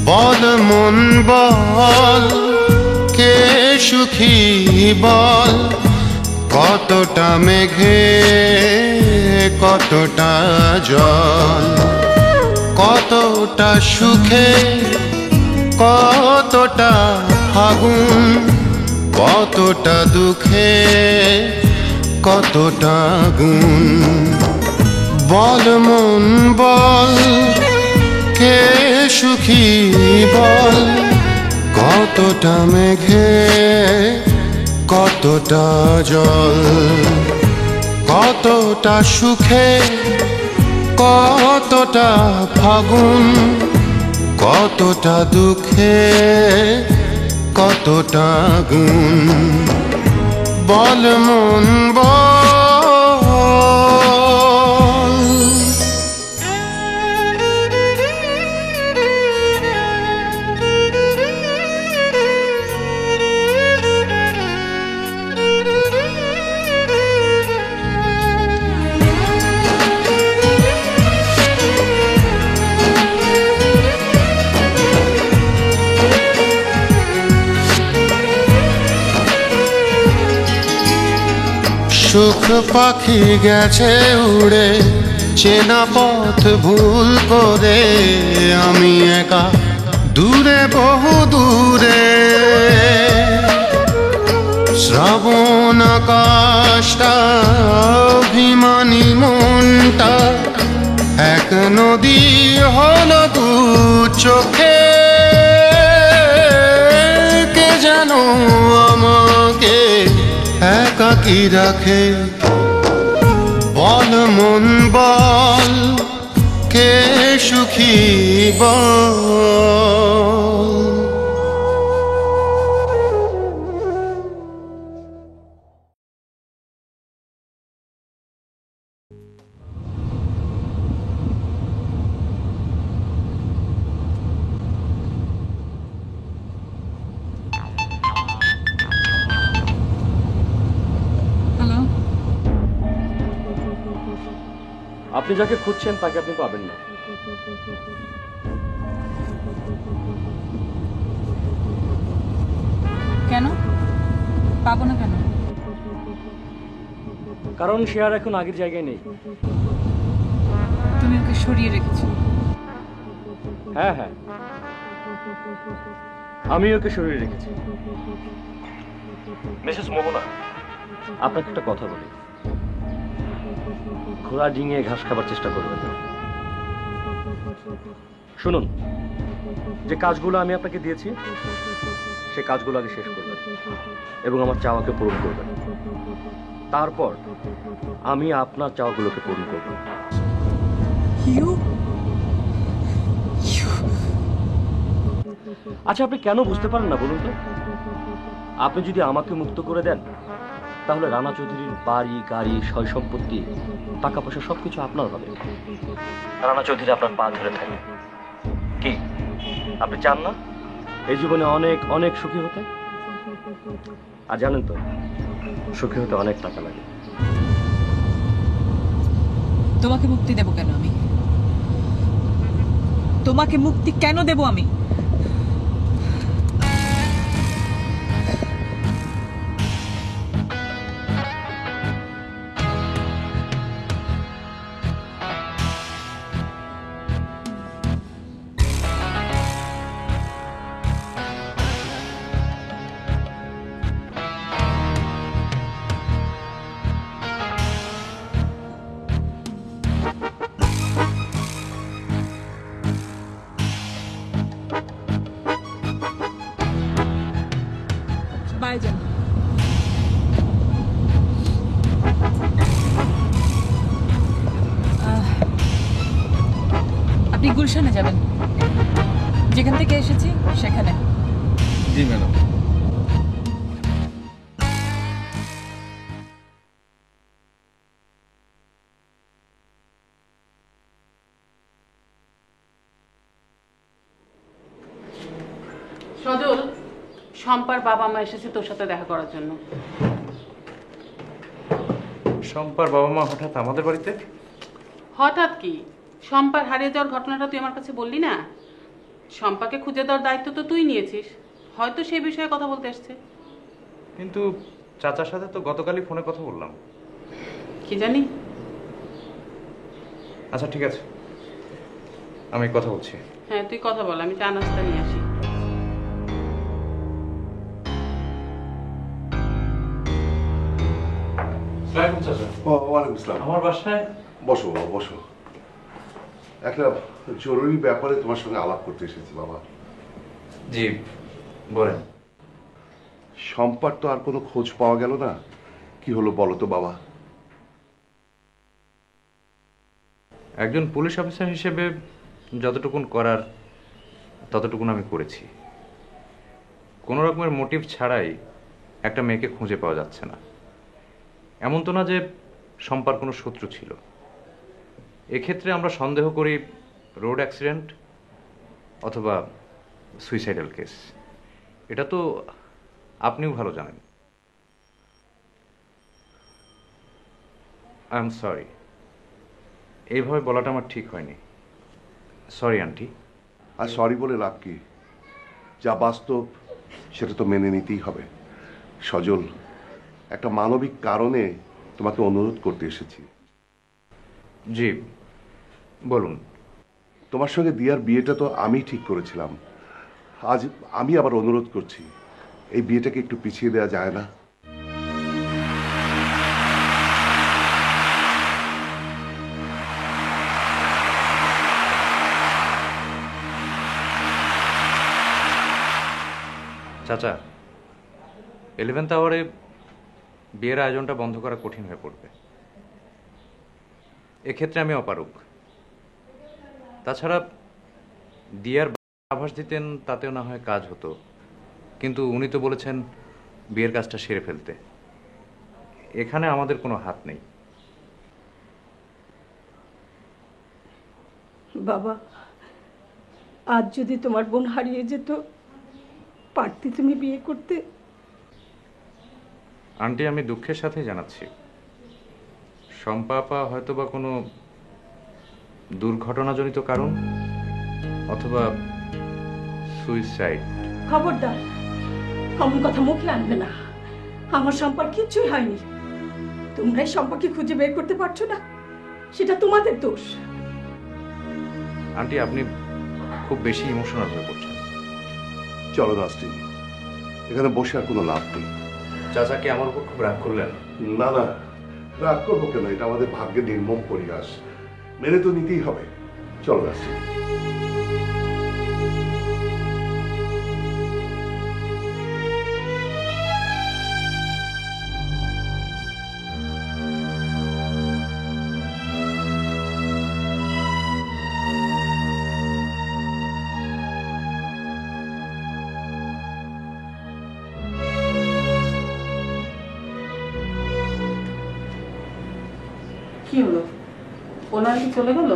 বল মন বল কে সুখী বল, কতটা মেঘে কতটা জল, কতটা সুখে কতটা ফাগুন, কতটা দুঃখে কতটা গুণ। বল মন বল কে সুখী বল, কতটা মেঘে কতটা জল, কতটা সুখে কতটা ফাগুন, কতটা দুঃখে কতটা গুণ। বল মন বল। সুখ পাখি গেছে উড়ে চেনা পথ ভুল করে, আমি একা দূরে বহু দূরে। শ্রাবণ আকাশটা অভিমানী মনটা এক নদী হলো দু চোখে। কে যেন আমাকে একাকী রাখে। বল মন বল কে সুখী বল। আপনি যাকে খুঁজছেন তাকে আপনি পাবেন না। কেন পাবো না কেন? কারণ সে আর এখন আগের জায়গায় নেই। তুমি ওকে সরিয়ে রেখেছো? হ্যাঁ হ্যাঁ, আমি ওকে সরিয়ে রেখেছি। মিসেস মোহনা, আপনাকে একটা কথা বলি, ঘোড়া ডিঙিয়ে ঘাস খাবার চেষ্টা করবেন না। শুনুন, যে কাজগুলো আমি আপনাকে দিয়েছি সে কাজগুলো আগে শেষ করবেন এবং আমার চাওয়াকে পূরণ করবেন। তারপর আমি আপনার চাওয়াগুলোকে পূরণ করব। আচ্ছা, আপনি কেন বুঝতে পারেন না বলুন তো? আপনি যদি আমাকে মুক্ত করে দেন তাহলে রানা চৌধুরীর বাড়ি গাড়ি সয় সম্পত্তি টাকা পয়সা সবকিছু আপনার হবে। রানা চৌধুরী আপনার পা ধরে থাকে। কি আপনি চান না এই জীবনে অনেক অনেক সুখী হতে? আর জানেন তো, সুখী হতে অনেক টাকা লাগে। তোমাকে মুক্তি দেব কেন আমি? তোমাকে মুক্তি কেন দেব আমি? আপনি গুলশানে যাবেন, যেখান থেকে এসেছি সেখানে। জি ম্যাডাম। সজল, শম্পার বাবা মা এসেছে তোর সাথে দেখা করার জন্য। শম্পার বাবা মা হঠাৎ আমাদের বাড়িতে? হঠাৎ কি, শম্পার হারিয়ে যাওয়ার ঘটনাটা তুই আমার কাছে বললি না? শম্পাকে খুঁজে দেওয়ার দায়িত্ব তো তুই নিয়েছিস, হয়তো সেই বিষয়ে কথা বলতে এসছে। কিন্তু চাচার সাথে তো গতকালই ফোনে কথা বললাম। কি জানি। আচ্ছা ঠিক আছে, আমি কথা বলছি। হ্যাঁ তুই কথা বল, আমি চা নাস্তা নিয়ে আসি। ওয়ালাইকুম আসসালাম। আমার বাসায় বসো বাবা, বসো। একটা জরুরি ব্যাপারে তোমার সঙ্গে আলাপ করতে এসেছি বাবা। জি বলেন। শম্পার তো আর কোনো খোঁজ পাওয়া গেল না, কি হলো বলো তো বাবা? একজন পুলিশ অফিসার হিসেবে যতটুকুন করার ততটুকুন আমি করেছি। কোনো রকমের মোটিভ ছাড়াই একটা মেয়েকে খুঁজে পাওয়া যাচ্ছে না। এমন তো না যে শম্পার কোনো শত্রু ছিল। এক্ষেত্রে আমরা সন্দেহ করি রোড অ্যাক্সিডেন্ট অথবা সুইসাইডাল কেস। এটা তো আপনিও ভালো জানেন। আই এম সরি, এইভাবে বলাটা আমার ঠিক হয়নি। Sorry aunty. আর সরি বলে লাভ কি? যা বাস্তব সেটা তো মেনে নিতেই হবে। সজল, একটা মানবিক কারণে তোমাকে অনুরোধ করতে এসেছি। জি বলুন। তোমার সঙ্গে দিয়ার বিয়েটা তো আমি ঠিক করেছিলাম, আজ আমি আবার অনুরোধ করছি, এই বিয়েটাকে একটু পিছিয়ে দেওয়া যায় না? চাচা, 11th আওয়ারে বিয়ের আয়োজনটা বন্ধ করা কঠিন হয়ে পড়বে। এক্ষেত্রে আমি অপারগ। তাছাড়া দিয়ার আভাস দিতেন, তাতেও না হয় কাজ হতো, কিন্তু উনি তো বলেছেন বিয়ের কাজটা সেরে ফেলতে। এখানে আমাদের কোনো হাত নেই। বাবা, আজ যদি তোমার বোন হারিয়ে যেত, পারতে তুমি বিয়ে করতে? আন্টি, আমি দুঃখের সাথে জানাচ্ছি, শম্পা হয়তো বা কোনো দুর্ঘটনাজনিত কারণ অথবা সুইসাইড। খবরদার, এমন কথা মুখে আনবে না। আমার সম্পর্ক কিছুই হয়নি। তোমরাই সম্পর্কে খুঁজে বের করতে পারছো না, সেটা তোমাদের দোষ। আন্টি, আপনি খুব বেশি ইমোশনাল হয়ে পড়ছেন। চলো নাস্তিন, এখানে বসে আর কোনো লাভ নেই। চাচা কি আমার উপর খুব রাগ করলেন? না না, রাগ করবো কেন? এটা আমাদের ভাগ্যের নির্মম পরিহাস, মেনে তো নিতেই হবে। চলো নাস্তিন। কি হলো, ওনারা কি চলে গেল?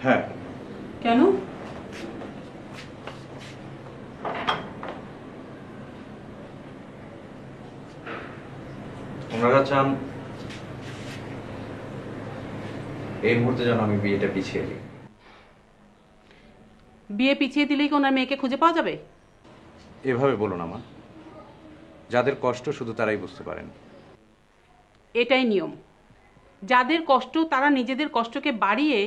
হ্যাঁ। কেন? ওনারা চান এই মুহূর্তে যেন আমি বিয়েটা পিছিয়ে দিই। বিয়ে পিছিয়ে দিলেই কি ওনার মেয়েকে খুঁজে পাওয়া যাবে? এভাবে বলো না মা, যাদের কষ্ট শুধু তারাই বুঝতে পারেন। এটাই নিয়ম। যাদের কষ্ট তারা নিজেদের কষ্টকে বাড়িয়ে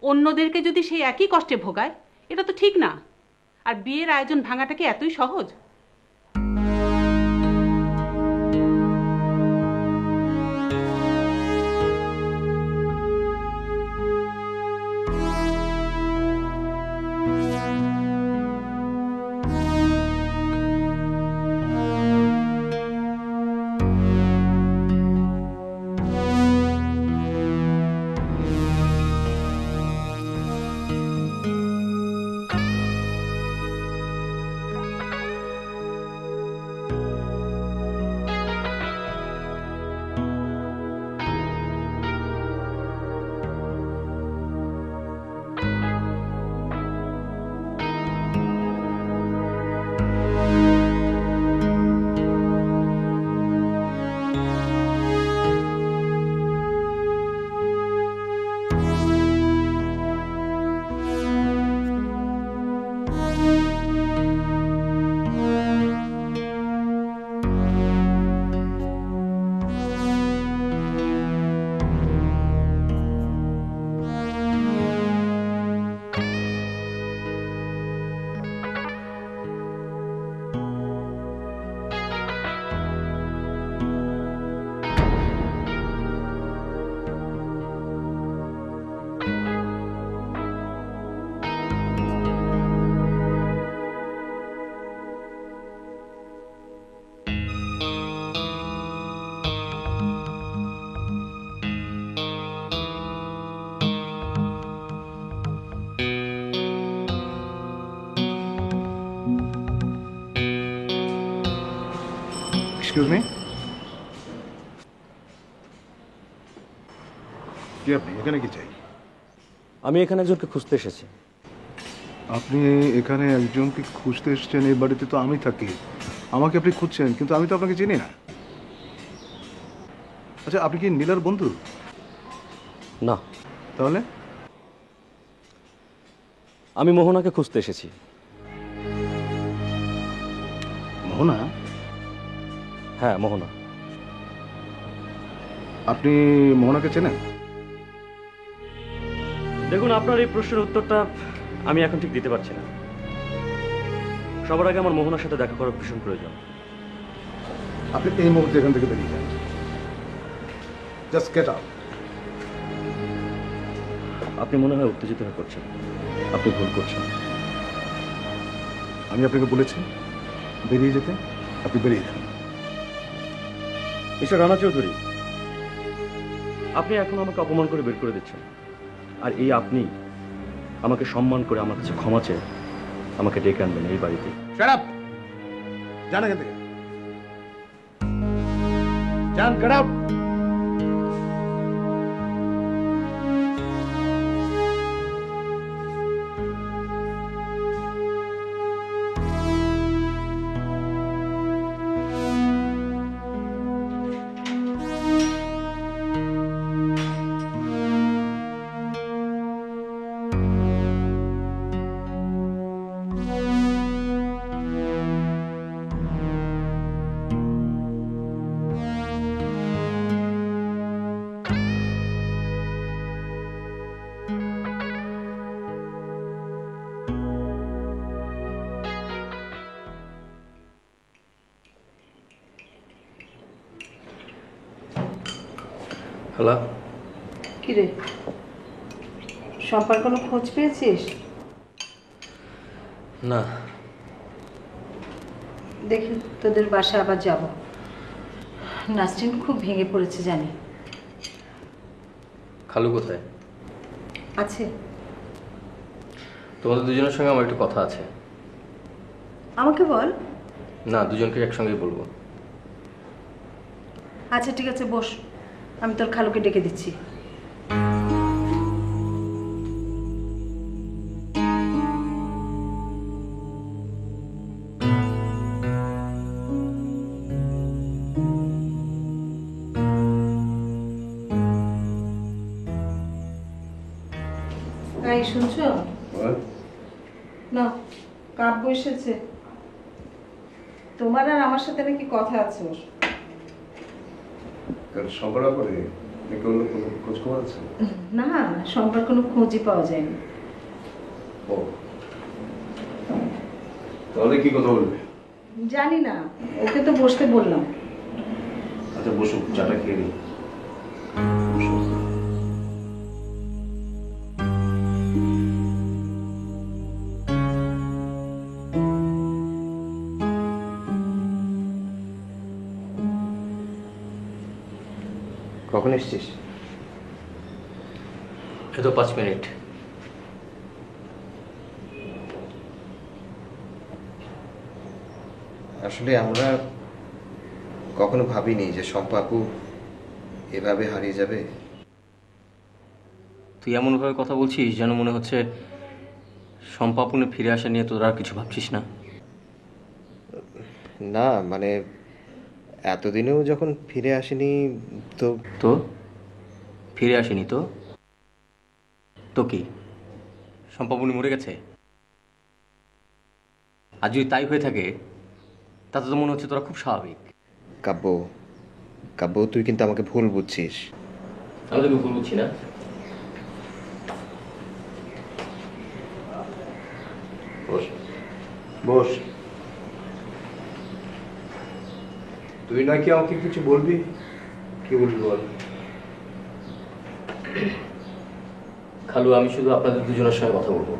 অন্যদেরকে যদি সেই একই কষ্টে ভোগায়, এটা তো ঠিক না। আর বিয়ের আয়োজন ভাঙাটা কি এতই সহজ? এক্সকিউজ মি, কি আপনি এখানে কি চাই? আমি এখানে একজনকে খুঁজতে এসেছি। আপনি এখানে একজনকে খুঁজতে এসেছেন? এই বাড়িতে তো আমি থাকি, আমাকে আপনি খুঁজছেন, কিন্তু আমি তো আপনাকে চিনি না। আচ্ছা, আপনি কি নীলার বন্ধু? না, তাহলে? আমি মোহনাকে খুঁজতে এসেছি। মোহনা? হ্যাঁ, মোহনা। আপনি মোহনাকে চেনেন? দেখুন, আপনার এই প্রশ্নের উত্তরটা আমি এখন ঠিক দিতে পারছি না। সবার আগে আমার মোহনার সাথে দেখা করার ভীষণ প্রয়োজন। আপনি এই মুহূর্তে এখান থেকে বেরিয়ে যান। Just get out. আপনি মনে হয় উত্তেজিত হয়ে পড়ছেন। আপনি ভুল করছেন। আমি আপনাকে বলেছি বেরিয়ে যেতে, আপনি বেরিয়ে যান। মিস্টার রানা চৌধুরী, আপনি এখন আমাকে অপমান করে বের করে দিচ্ছেন। আর এই আপনি আমাকে সম্মান করে আমার কাছে ক্ষমা চেয়ে আমাকে ডেকে আনবেন এই বাড়িতে। Shut up! যান এখান থেকে। যান, গেট আউট। হ্যালো। কিরে, সম্পর্ক কোনো খোঁজ পেয়েছিস? না। দেখি তোদের বাসায় আবার যাব। নাসরিন খুব ভেঙে পড়েছে জানি। খালু কোথায়? আছে। তোমাদের দুজনের সঙ্গে আমার একটু কথা আছে। আমাকে বল। না, দুজনকে একসঙ্গেই বলবো। আচ্ছা ঠিক আছে, বস, আমি তোর খালুকে ডেকে দিচ্ছি। এই শুনছো? না, কাব্য এসেছে। তোমার আর আমার সাথে নাকি কথা আছে ওর। সম্পর্ক করে কোনো খোঁজ খবর আছে? না, সম্পর্ক কোনো খোঁজই পাওয়া যায়নি। ও, তাহলে কি কথা বলবে? জানি না, ওকে তো বসতে বললাম। আচ্ছা বসুন, চাটা খেয়ে নিই। কখন এসছিস? এই তো 5 মিনিট। আসলে আমরা কখনো ভাবিনি যে শম্পা আপু এভাবে হারিয়ে যাবে। তুই এমনভাবে কথা বলছিস যেন মনে হচ্ছে সম্পাপনে ফিরে আসা নিয়ে তোরা আর কিছু ভাবছিস না। না মানে এতদিনেও যখন ফিরে আসেনি তো তো ফিরে আসেনি তো তো কি সম্পাপনি মরে গেছে? আর যদি তাই হয়ে থাকে তাতে তো মনে হচ্ছে তোরা খুব স্বাভাবিক। কাব্য, কাব্য তুই কিন্তু আমাকে ভুল বুঝছিস। আমি তোকে ভুল বুঝছি না। বস বস। তুই নাকি আমাকে কিছু বলবি? কি বলবি বল। খালু, আমি শুধু আপনাদের দুজনের সঙ্গে কথা বলবো।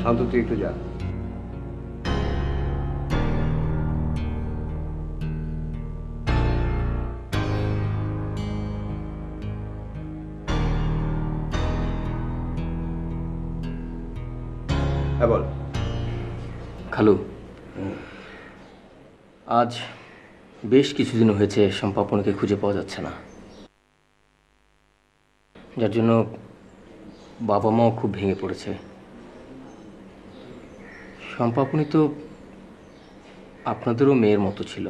শান্ত, তুই একটু যা। হ্যাঁ বল। খালু, আজ বেশ কিছুদিন হয়েছে সম্পাপনকে খুঁজে পাওয়া যাচ্ছে না, যার জন্য বাবা মাও খুব ভেঙে পড়েছে। সম্পাপনি তো আপনাদেরও মেয়ের মতো ছিল,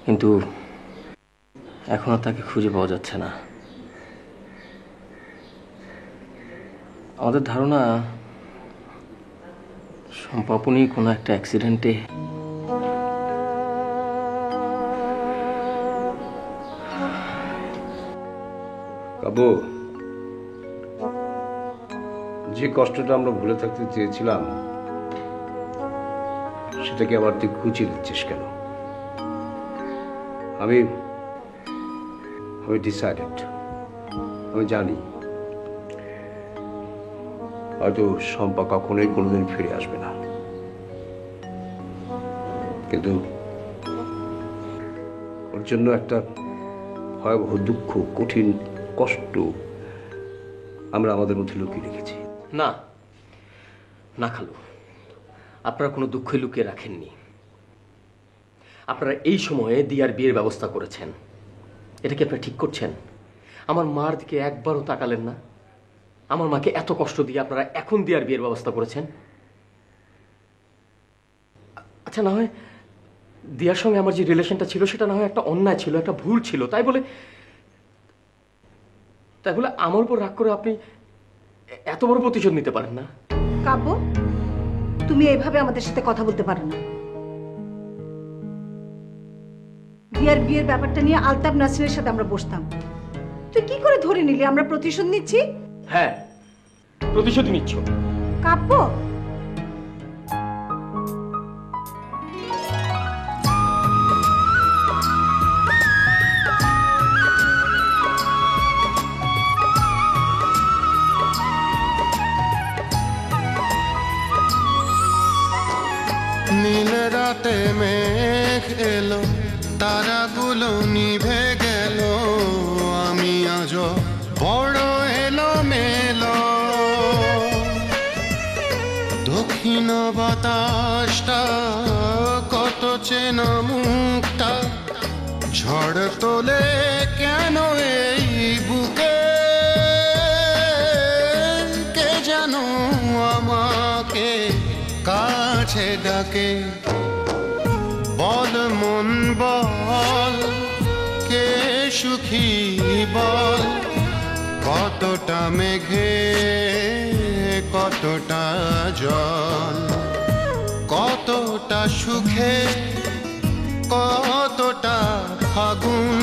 কিন্তু এখনো তাকে খুঁজে পাওয়া যাচ্ছে না। আমাদের ধারণা সম্পাপনি কোনো একটা অ্যাক্সিডেন্টে কাবু, যে কষ্টটা আমরা ভুলে থাকতে চেয়েছিলাম সেটাকে আবার তুই খুঁচিয়ে দিচ্ছিস কেন? আমি ডিসাইডেড, আমি জানি হয়তো শম্পা কখনোই কোনোদিন ফিরে আসবে না, কিন্তু ওর জন্য একটা ভয়াবহ দুঃখ, কঠিন কষ্ট আমরা আমাদের মধ্যে লুকিয়ে রেখেছি। না না খালু, আপনারা কোনো দুঃখই লুকিয়ে রাখেননি। আপনারা এই সময়ে দিয়ার বিয়ের ব্যবস্থা করেছেন, এটা কি আপনারা ঠিক করছেন? আমার মার দিকে একবারও তাকালেন না। আমার মাকে এত কষ্ট দিয়ে আপনারা এখন দিয়ার বিয়ের ব্যবস্থা করেছেন। আচ্ছা, না হয় দিয়ার সঙ্গে আমার যে রিলেশনটা ছিল সেটা না হয় একটা অন্যায় ছিল, একটা ভুল ছিল, তাই বলে আমার উপর রাগ করে আপনি এত বড় প্রতিশোধ নিতে পারেন না? কাব্য, তুমি এইভাবে আমাদের সাথে কথা বলতে পারো না। দিয়ার বিয়ের ব্যাপারটা নিয়ে আলতাব নাসরিনের সাথে আমরা বসতাম, তুই কি করে ধরে নিলি আমরা প্রতিশোধ নিচ্ছি? হ্যাঁ, প্রতিশোধ নিচ্ছ। কাব্য, নীল রাতে মেঘ এলো, তারাগুলো নিভে গেল, আমি আজ বড় এলো মেলো। দক্ষিণ বাতাসটা কত চেনা মুখটা, ঝড় তোলে কেন এই বুকে, কে যেন আমাকে কাছে ডাকে। বল মন বল, কে সুখী বল, কতটা মেঘে কতটা জল, কতটা সুখে কতটা ফাগুন,